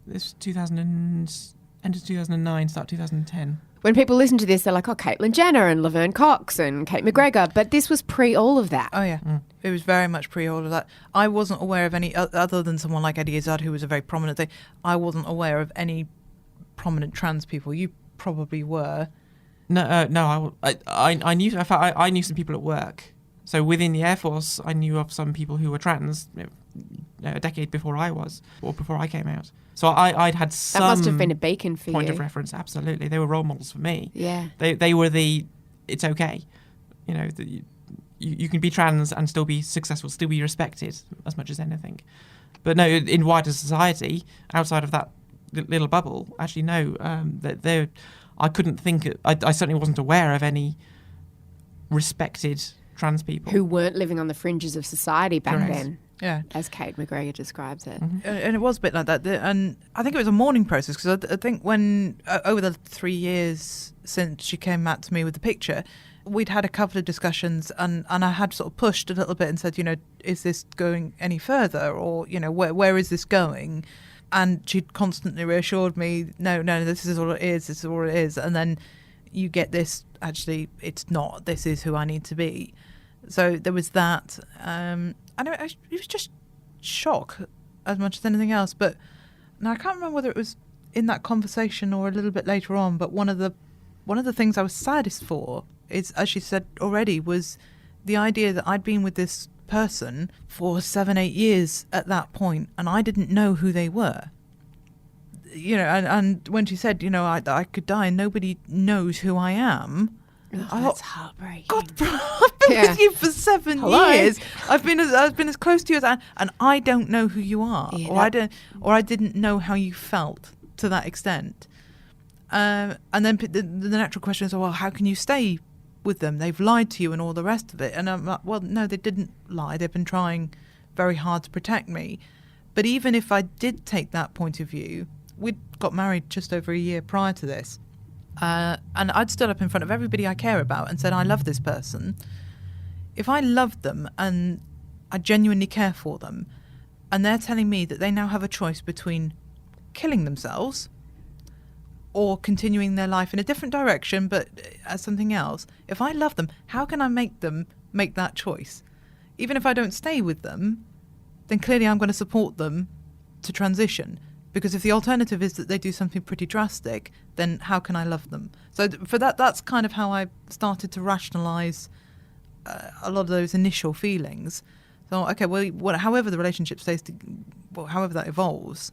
This was end of 2009, start 2010. When people listen to this, they're like, oh, Caitlyn Jenner and Laverne Cox and Kate McGregor. But this was pre all of that. Oh, yeah. It was very much pre all of that. I wasn't aware of any, other than someone like Eddie Izzard, who was a very prominent thing. I wasn't aware of any prominent trans people. You probably were. No. I knew. In fact, I knew some people at work. So within the Air Force, I knew of some people who were trans a decade before I was, or before I came out. So I'd had some. That must have been a beacon for point you. of reference. Absolutely, they were role models for me. Yeah. They were it's okay. You can be trans and still be successful, still be respected as much as anything. But no, in wider society, outside of that little bubble, actually no. I couldn't think. I certainly wasn't aware of any respected trans people who weren't living on the fringes of society back Correct. then. Yeah. As Kate McGregor describes it. Mm-hmm. And it was a bit like that. And I think it was a mourning process, because I think when, over the 3 years since she came out to me with the picture, we'd had a couple of discussions, and I had sort of pushed a little bit and said, is this going any further, or, where is this going? And she'd constantly reassured me, no, this is all it is. And then you get this, actually, it's not, this is who I need to be. So there was that. It was just shock as much as anything else. But now I can't remember whether it was in that conversation or a little bit later on. But one of the things I was saddest for is, as she said already, was the idea that I'd been with this person for 7-8 years at that point, and I didn't know who they were. And when she said, I could die and nobody knows who I am. Oh, that's heartbreaking. God, I've been with you for 7 years. I've been as close to you as and I don't know who you are, or I didn't know how you felt to that extent. And then the natural question is, well, how can you stay with them? They've lied to you and all the rest of it. And I'm like, well, no, they didn't lie. They've been trying very hard to protect me. But even if I did take that point of view, we'd got married just over a year prior to this. And I'd stood up in front of everybody I care about and said, I love this person. If I loved them and I genuinely care for them, and they're telling me that they now have a choice between killing themselves or continuing their life in a different direction but as something else, if I love them, how can I make them make that choice? Even if I don't stay with them, then clearly I'm going to support them to transition. Because if the alternative is that they do something pretty drastic, then how can I love them? So for that's kind of how I started to rationalise a lot of those initial feelings. So, okay, well, however the relationship however that evolves,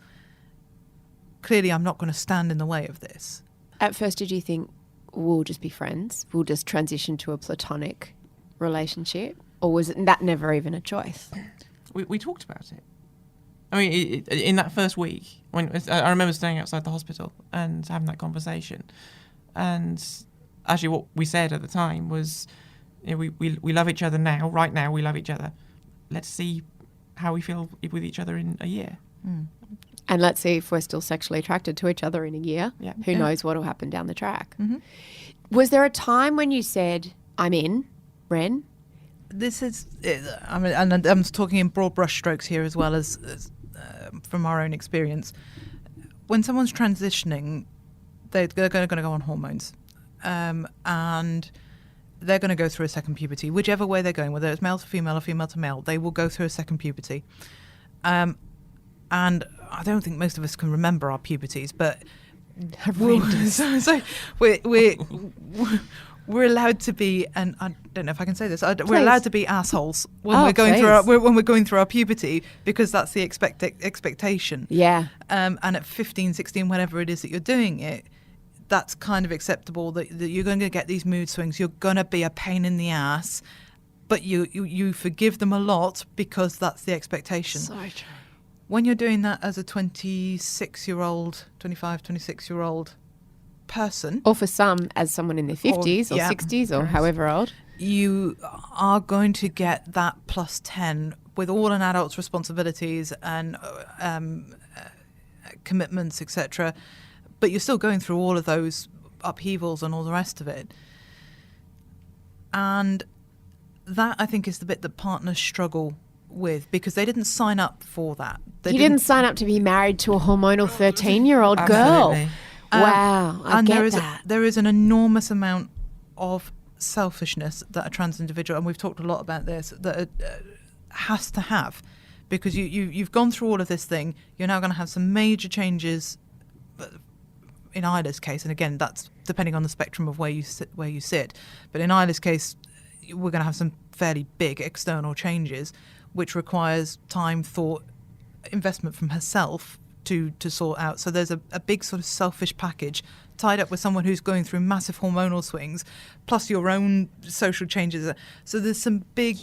clearly I'm not going to stand in the way of this. At first, did you think, we'll just be friends? We'll just transition to a platonic relationship? Or was that never even a choice? We talked about it. I mean, in that first week, when I remember staying outside the hospital and having that conversation, and actually what we said at the time was, we love each other now. Right now, we love each other. Let's see how we feel with each other in a year. Mm. And let's see if we're still sexually attracted to each other in a year. Yeah. Who knows what will happen down the track. Mm-hmm. Was there a time when you said, I'm in, Wren? This is, and I'm talking in broad brush strokes here as well as from our own experience. When someone's transitioning, they're going to go on hormones, and they're going to go through a second puberty, whichever way they're going, whether it's male to female or female to male, they will go through a second puberty. And I don't think most of us can remember our puberties, but we're allowed to be, and I don't know if I can say this, we're allowed to be assholes when we're going through our puberty, because that's the expectation. Yeah. And at 15, 16, whenever it is that you're doing it, that's kind of acceptable, that you're going to get these mood swings. You're going to be a pain in the ass, but you forgive them a lot because that's the expectation. So true. When you're doing that as a 25, 26-year-old, person, Or for some, as someone in their 50s or yeah. 60s or however old. you are going to get that plus 10 with all an adult's responsibilities and commitments, etc. But you're still going through all of those upheavals and all the rest of it. And that, I think, is the bit that partners struggle with, because they didn't sign up for that. You didn't sign up to be married to a hormonal 13-year-old girl. Absolutely. Wow, I and get that. there is an enormous amount of selfishness that a trans individual, and we've talked a lot about this, that has to have, because you've gone through all of this thing. You're now going to have some major changes in Ayla's case, and again, that's depending on the spectrum of where you sit. But in Ayla's case, we're going to have some fairly big external changes, which requires time, thought, investment from herself to sort out. So there's a big sort of selfish package tied up with someone who's going through massive hormonal swings, plus your own social changes. So there's some big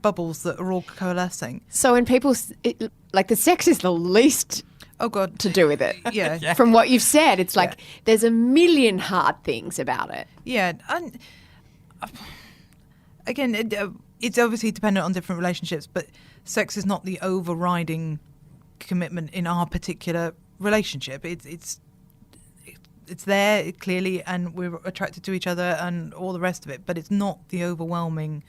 bubbles that are all coalescing. So when people, the sex is the least Oh God, to do with it. Yeah. Yeah. From what you've said, it's like there's a million hard things about it. Yeah, and again, it's obviously dependent on different relationships, but sex is not the overriding commitment in our particular relationship. It's there clearly, and we're attracted to each other and all the rest of it, but it's not the overwhelming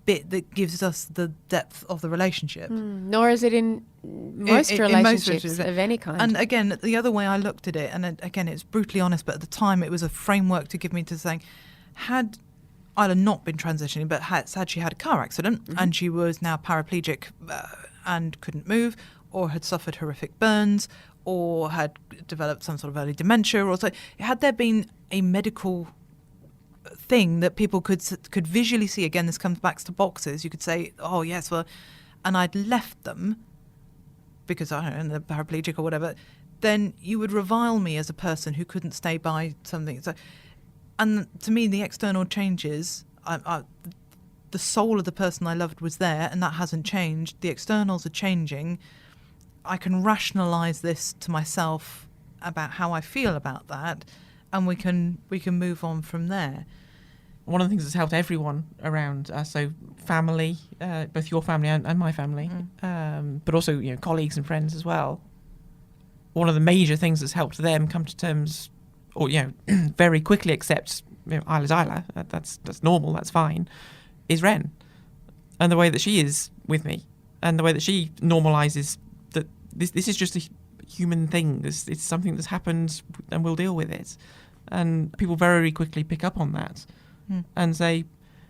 bit that gives us the depth of the relationship. Nor is it in most relationships of any kind. And again, the other way I looked at it, and again, it's brutally honest, but at the time it was a framework to give me to saying, had Ayla not been transitioning, but had she had a car accident and she was now paraplegic and couldn't move, or had suffered horrific burns, or had developed some sort of early dementia, or so, had there been a medical thing that people could visually see, again, this comes back to boxes, you could say, oh yes, well, and I'd left them because I don't know, they're paraplegic or whatever, then you would revile me as a person who couldn't stay by something. So, and to me, the external changes, the soul of the person I loved was there, and that hasn't changed. The externals are changing. I can rationalise this to myself about how I feel about that, and we can move on from there. One of the things that's helped everyone around, so family, both your family and my family, but also colleagues and friends as well. One of the major things that's helped them come to terms, or very quickly accept Ayla's Ayla, that's normal, that's fine, is Wren, and the way that she is with me, and the way that she normalises that this is just a human thing. It's something that's happened, and we'll deal with it. And people very quickly pick up on that and say,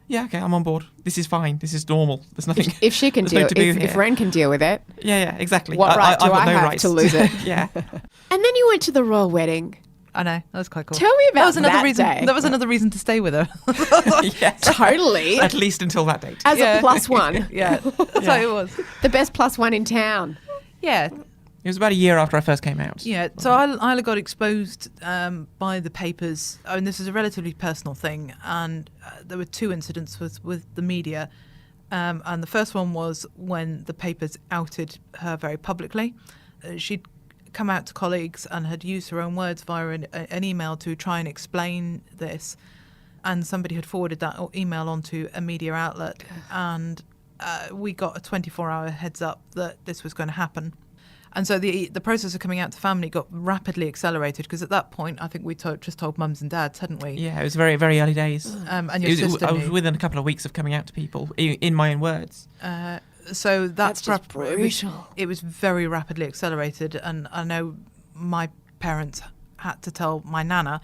yeah, okay, I'm on board. This is fine. This is normal. There's nothing. If she can deal, if Wren can deal with it, yeah, exactly. What right do I have rights to lose it? Yeah. And then you went to the royal wedding. I know, that was quite cool. Tell me about that was another reason. day. That was another reason to stay with her. Yeah. Totally. At least until that date. As a plus one. Yeah, that's how it was. The best plus one in town. Yeah. It was about a year after I first came out. Yeah, so Ayla got exposed by the papers. I mean, this is a relatively personal thing, and there were two incidents with the media. And the first one was when the papers outed her very publicly. She'd come out to colleagues and had used her own words via an email to try and explain this. And somebody had forwarded that email onto a media outlet, and we got a 24-hour heads up that this was going to happen. And so the process of coming out to family got rapidly accelerated, because at that point, I think we just told mums and dads, hadn't we? Yeah, it was very, very early days. And your sister I was knew. within a couple of weeks of coming out to people, in my own words. So That's just brutal. It was very rapidly accelerated, and I know my parents had to tell my nana,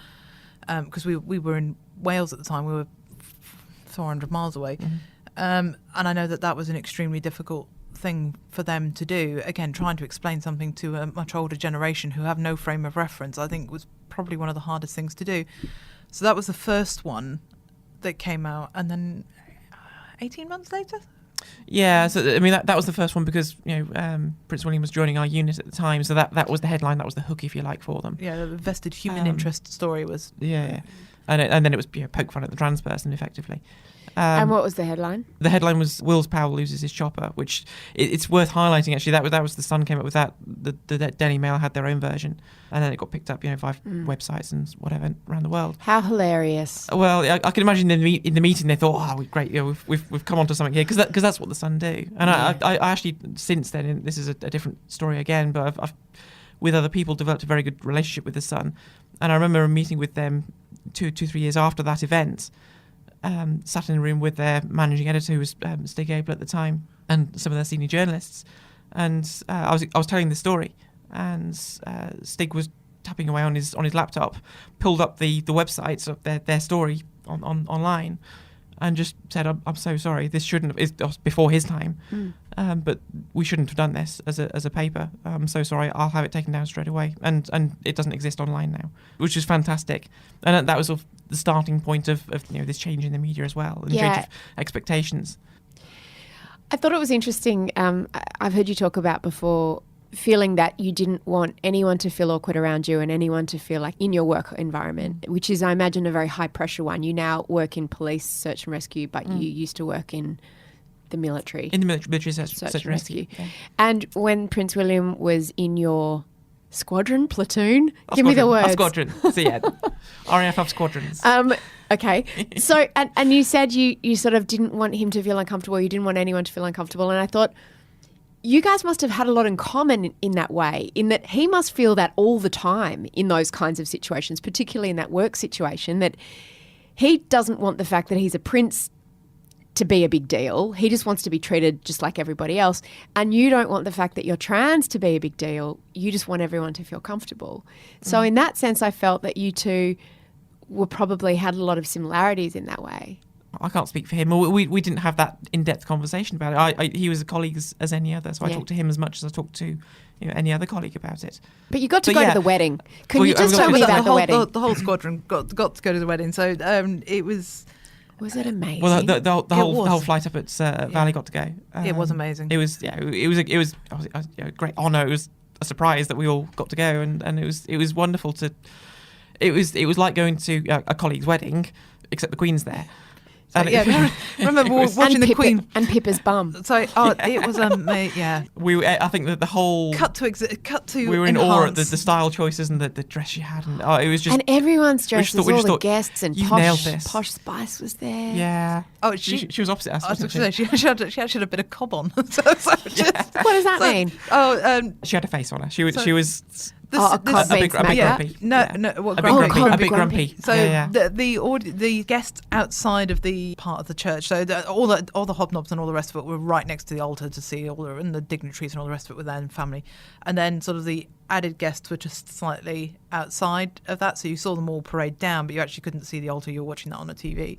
because we were in Wales at the time. We were 400 miles away, and I know that was an extremely difficult thing for them to do. Again, trying to explain something to a much older generation who have no frame of reference, I think was probably one of the hardest things to do. So that was the first one that came out, and then 18 months later. Yeah, so I mean that was the first one, because Prince William was joining our unit at the time, so that was the headline, that was the hook, if you like, for them. Yeah, the vested human interest story was. Yeah. And then it was poke fun at the trans person, effectively. And what was the headline? The headline was Wills Powell loses his chopper, which it's worth highlighting. Actually, that was the Sun came up with that. The Daily Mail had their own version, and then it got picked up, by websites and whatever around the world. How hilarious! Well, I can imagine in the meeting they thought, "Oh, great, we've come onto something here," because that's what the Sun do. And I actually since then, and this is a different story again, but I've with other people developed a very good relationship with the Sun, and I remember a meeting with them 2-3 years after that event. Sat in a room with their managing editor, who was Stig Abel at the time, and some of their senior journalists. And I was telling the story, and Stig was tapping away on his laptop, pulled up the websites of their story online, and just said, "I'm so sorry. This shouldn't have." It was before his time, but we shouldn't have done this as a paper. I'm so sorry. I'll have it taken down straight away, and it doesn't exist online now, which is fantastic. And that was sort of the starting point of this change in the media as well, and change of expectations. I thought it was interesting. I've heard you talk about before feeling that you didn't want anyone to feel awkward around you and anyone to feel like in your work environment, which is, I imagine, a very high pressure one. You now work in police search and rescue, but you used to work in the military. In the military search and rescue. Yeah. And when Prince William was in your squadron, platoon, give me the words. Squadron. So yeah, RAF squadrons. Okay. So, and you said you sort of didn't want him to feel uncomfortable. You didn't want anyone to feel uncomfortable. And I thought, you guys must have had a lot in common in that way, in that he must feel that all the time in those kinds of situations, particularly in that work situation, that he doesn't want the fact that he's a prince to be a big deal. He just wants to be treated just like everybody else. And you don't want the fact that you're trans to be a big deal. You just want everyone to feel comfortable. So in that sense, I felt that you two were probably had a lot of similarities in that way. I can't speak for him. We didn't have that in-depth conversation about it. He was a colleague as any other, so I talked to him as much as I talked to any other colleague about it. But you got to go to the wedding. Can you just tell me about the wedding? The whole squadron got to go to the wedding. So it was... Was it amazing? Well, the whole flight up at Valley got to go. It was amazing. It was a great honour. It was a surprise that we all got to go, and it was wonderful to. It was like going to a colleague's wedding, except the Queen's there. Remember watching the Queen and Pippa's bum. So it was amazing. Yeah, I think that the whole cut to. We were in awe at the style choices and the dress she had, and it was just. And everyone's dresses, all the guests and Posh Spice was there. Yeah. Oh, she was opposite us. I was going to say she actually had a bit of cob on. What does that mean? She had a face on her. She was. A big grumpy. A big grumpy. So the guests outside of the part of the church, so all the hobnobs and all the rest of it were right next to the altar to see and the dignitaries and all the rest of it with their family, and then sort of the added guests were just slightly outside of that, so you saw them all parade down, but you actually couldn't see the altar. You were watching that on a TV.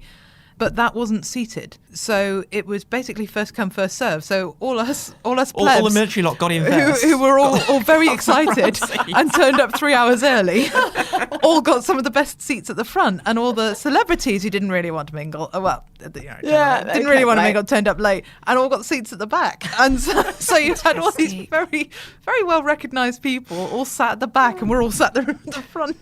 But that wasn't seated, so it was basically first come, first serve. So all us plebs, all the military lot got in first, who were all very excited and turned up 3 hours early, all got some of the best seats at the front, and all the celebrities who didn't really want to mingle, didn't really want to mingle, turned up late, and all got seats at the back. And so you had all these very, very well recognised people all sat at the back, and we're all sat there at the front.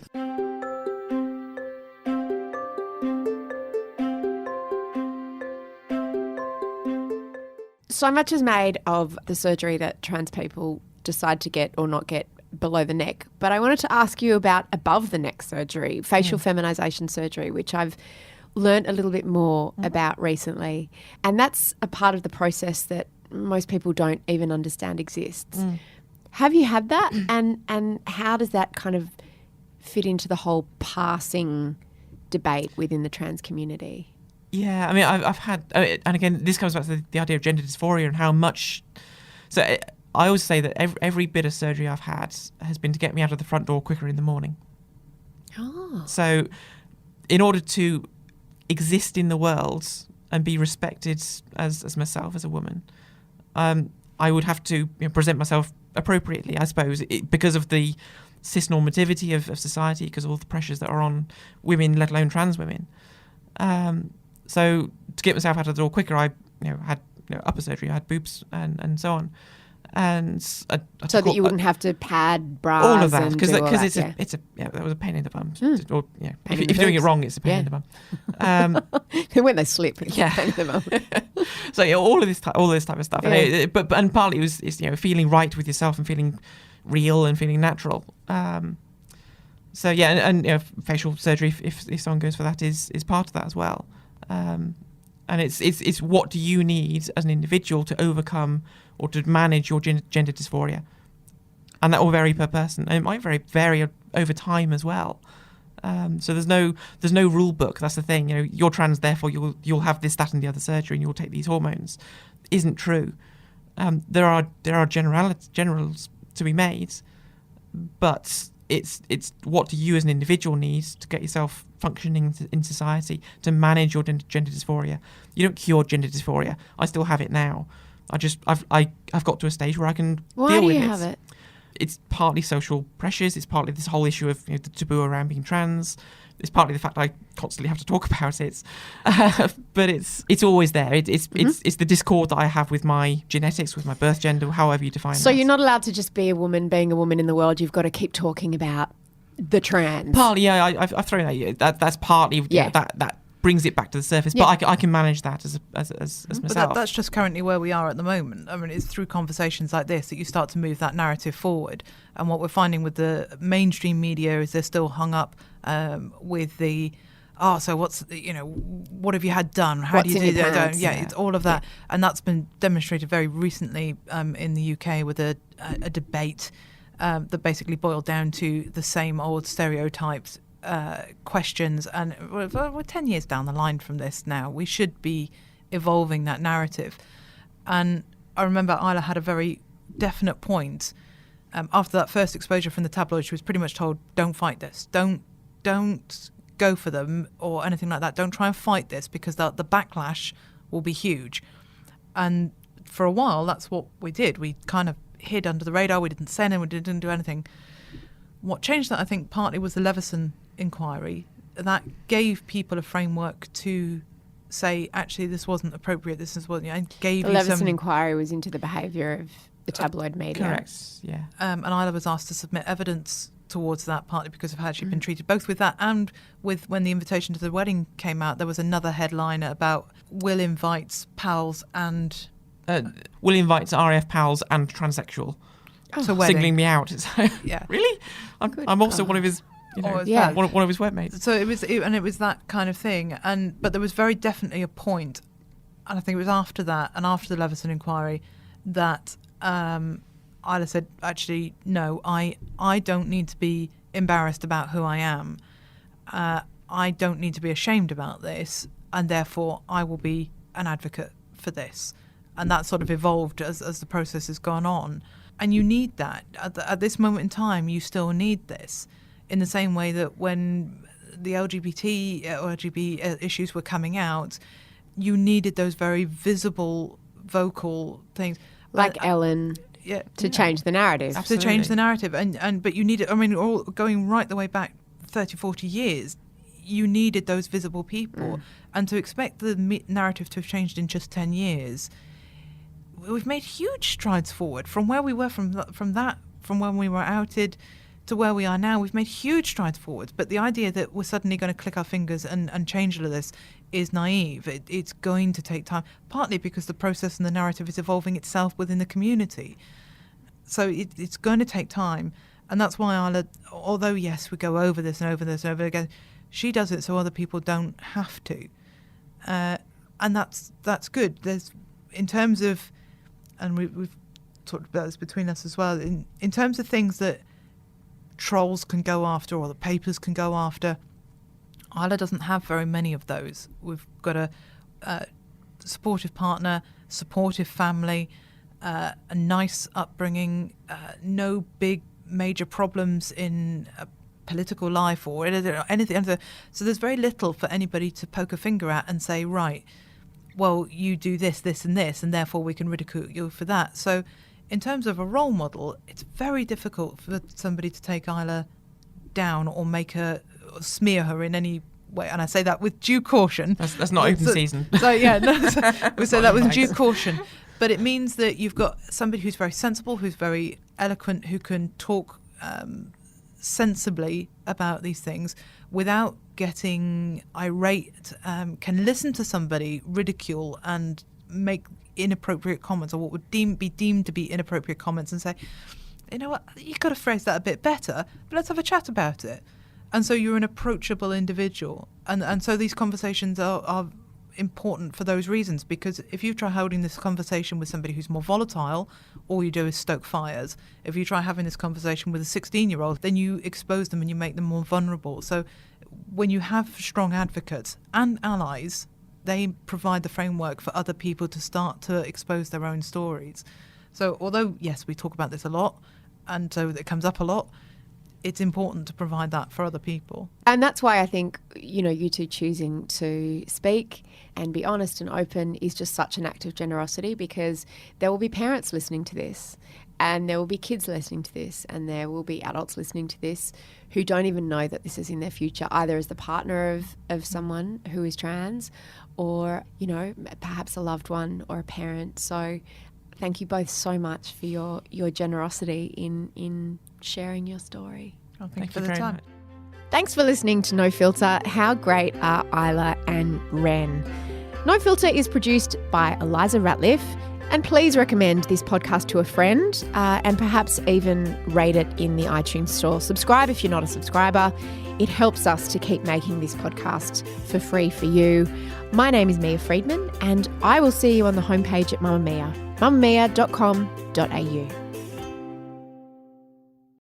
So much is made of the surgery that trans people decide to get or not get below the neck. But I wanted to ask you about above the neck surgery, facial feminisation surgery, which I've learnt a little bit more about recently. And that's a part of the process that most people don't even understand exists. Have you had that? And how does that kind of fit into the whole passing debate within the trans community? Yeah, I mean, I've had, and again, this comes back to the idea of gender dysphoria and how much. So I always say that every bit of surgery I've had has been to get me out of the front door quicker in the morning. Oh. So, in order to exist in the world and be respected as myself as a woman, I would have to present myself appropriately, I suppose, because of the cisnormativity of society, because of all the pressures that are on women, let alone trans women. So to get myself out of the door quicker, I had upper surgery, I had boobs and so on. and so that you wouldn't have to pad bras. All of that, and because do all that, that was a pain in the bum. Or, Pain if in you're the doing it boobs. wrong, it's a pain in the bum. when they slip, it's a pain in the bum. So all this type of stuff, and partly it's feeling right with yourself and feeling real and feeling natural. So and facial surgery, if someone goes for that, is part of that as well. And it's what do you need as an individual to overcome or to manage your gender dysphoria, and that will vary per person, and it might vary over time as well. So there's no rule book. That's the thing. You're trans, therefore you'll have this, that, and the other surgery, and you'll take these hormones. Isn't true. There are generals to be made, but it's what do you as an individual need to get yourself functioning in society, to manage your gender dysphoria. You don't cure gender dysphoria. I still have it now. I've got to a stage where I can deal with it. Why do you have it? It's partly social pressures. It's partly this whole issue of the taboo around being trans. It's partly the fact I constantly have to talk about it, but it's always there. It's the discord that I have with my genetics, with my birth gender, however you define. So that. you're not allowed to just be a woman, being a woman in the world. You've got to keep talking about the trans. Partly, I've thrown that. That's partly that brings it back to the surface. But I can manage that as myself. But that's just currently where we are at the moment. I mean, it's through conversations like this that you start to move that narrative forward. And what we're finding with the mainstream media is they're still hung up with the, so what have you had done? How What's do you in do your that? pants? It's all of that. And that's been demonstrated very recently in the UK with a debate that basically boiled down to the same old stereotypes, questions. And we're 10 years down the line from this now. We should be evolving that narrative. And I remember Ayla had a very definite point. After that first exposure from the tabloid, she was pretty much told, don't fight this. Don't go for them or anything like that. Don't try and fight this because the backlash will be huge. And for a while, that's what we did. We kind of hid under the radar. We didn't say anything. We didn't do anything. What changed that, I think, partly was the Leveson inquiry. That gave people a framework to say, actually, this wasn't appropriate. This is what gave the you Leveson some inquiry was into the behaviour of the tabloid media. Correct. Yeah. And Ayla was asked to submit evidence towards that, partly because of how she'd been treated, both with that and with when the invitation to the wedding came out. There was another headline about Will invites pals and Will invites RAF pals and transsexual. to wedding. Singling me out. So, Yeah. Really? I'm also one of his, Or his Yeah. pals. one of his workmates. So it was that kind of thing, but there was very definitely a point, and I think it was after that and after the Leveson inquiry that Ayla said, actually, no, I don't need to be embarrassed about who I am. I don't need to be ashamed about this, and therefore I will be an advocate for this. And that sort of evolved as the process has gone on. And you need that. At this moment in time, you still need this. In the same way that when the LGBT or LGBT issues were coming out, you needed those very visible, vocal things. Like Ellen, to change the narrative. To change the narrative. But you needed, all going right the way back 30, 40 years, you needed those visible people. And to expect the narrative to have changed in just 10 years, we've made huge strides forward from where we were from when we were outed to where we are now. We've made huge strides forward. But the idea that we're suddenly going to click our fingers and change all of this is naive. It's going to take time, partly because the process and the narrative is evolving itself within the community. So it's going to take time. And that's why Ayla, although, yes, we go over this and over this and over again, she does it so other people don't have to. And that's good. There's, in terms of, and we've talked about this between us as well, in terms of things that trolls can go after or the papers can go after, Ayla doesn't have very many of those. We've got a supportive partner, supportive family, a nice upbringing, no big major problems in political life or anything. So there's very little for anybody to poke a finger at and say, right, well, you do this, this and this, and therefore we can ridicule you for that. So in terms of a role model, it's very difficult for somebody to take Ayla down or smear her in any way. And I say that with due caution. That's not open season. So, yeah, we say that with due caution. But it means that you've got somebody who's very sensible, who's very eloquent, who can talk sensibly about these things without getting irate, can listen to somebody ridicule and make inappropriate comments, or what would be deemed to be inappropriate comments, and say, you know what, you've got to phrase that a bit better, but let's have a chat about it. And so you're an approachable individual. And so these conversations are important for those reasons, because if you try holding this conversation with somebody who's more volatile, all you do is stoke fires. If you try having this conversation with a 16-year-old, then you expose them and you make them more vulnerable. So when you have strong advocates and allies, they provide the framework for other people to start to expose their own stories. So although, yes, we talk about this a lot, and so it comes up a lot, it's important to provide that for other people. And that's why I think, you two choosing to speak and be honest and open is just such an act of generosity, because there will be parents listening to this, and there will be kids listening to this, and there will be adults listening to this who don't even know that this is in their future, either as the partner of someone who is trans, or, perhaps a loved one or a parent. So thank you both so much for your generosity in sharing your story. Oh, thank you for you the very time. much. Thanks for listening to No Filter. How great are Ayla and Wren? No Filter is produced by Eliza Ratliff. And please recommend this podcast to a friend, and perhaps even rate it in the iTunes store. Subscribe if you're not a subscriber. It helps us to keep making this podcast for free for you. My name is Mia Friedman, and I will see you on the homepage at Mamma Mia, mamamia.com.au.